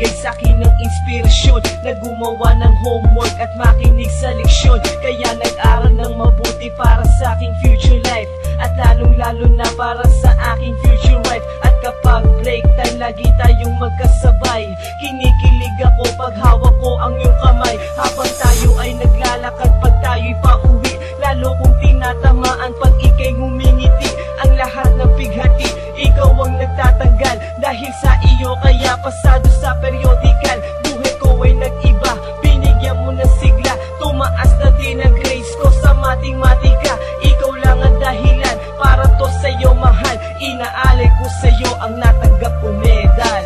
nagbigay sa'kin ng inspirasyon na gumawa ng homework at makinig sa leksyon. Kaya nag-aral ng mabuti para sa aking future life, at lalong-lalo na para sa aking future wife. At kapag break time, lagi tayong magkasabay. Kinikilig ako pag hawak ko ang iyong kamay, habang tayo ay naglalakad pag tayo'y pauwi. Lalo kong tinatamaan pag ika'y ngumingiti. Ang lahat ng bighati, ikaw ang nagtatanggal. Dahil sa iyo kaya pasado sa periodical. Buhay ko ay nag-iba, binigyan mo ng sigla. Tumaas na din ang grades ko sa matematika. Ikaw lang ang dahilan para to sa'yo mahal. Inaalay ko sa'yo ang natanggap kong medal.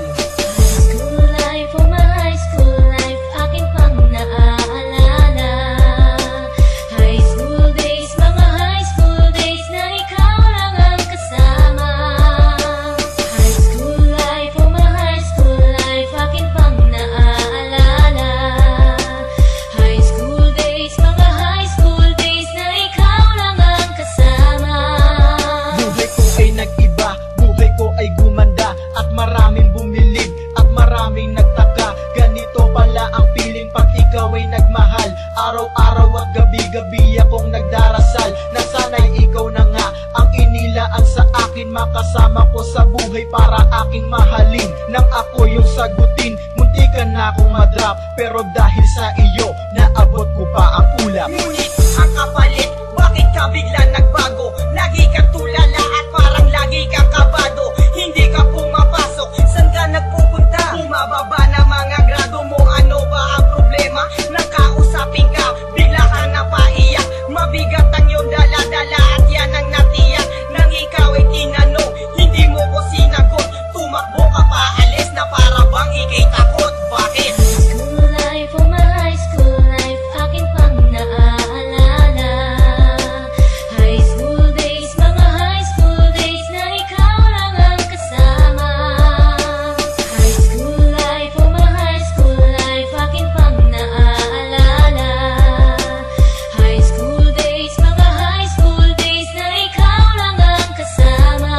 Araw-araw at gabi-gabi akong nagdarasal na sana'y ikaw na nga ang inilaan sa akin. Makasama ko sa buhay para aking mahalin. Nang ako yung sagutin, muntikan na akong madrop, pero dahil sa iyo, naabot ko pa ang ulap. Ngunit ang kapalit, bakit ka bigla nagbago? Lagi kang tulala at parang lagi kang kabado. Hindi ka pumapasok, saan ka nagpupunta? Bumababa na mga grado mo, ano ba ang problema? Nakausapin ka, bigla ka napaiyak. Mabigat ang iyong dala-dala at yan ang natiyak. Nang ikaw ay tinanong, hindi mo ko sinagot. Tumakbo ka pa, alis na para bang ikay takot. Bakit? School life, oh my high school life, akin pang naaalala. High school days, mga high school days na ikaw lang ang kasama. High school life, oh my high school life, akin pang naaalala. High school days, mga high school days na ikaw lang ang kasama.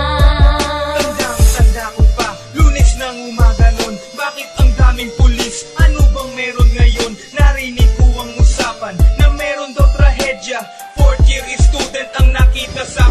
Tandang-tanda ko pa, Lunes ng umaga nun. Bakit ang daming pulis? Ano bang meron ngayon? Narinig ko ang usapan na meron daw trahedya. Fourth year student ang nakita sa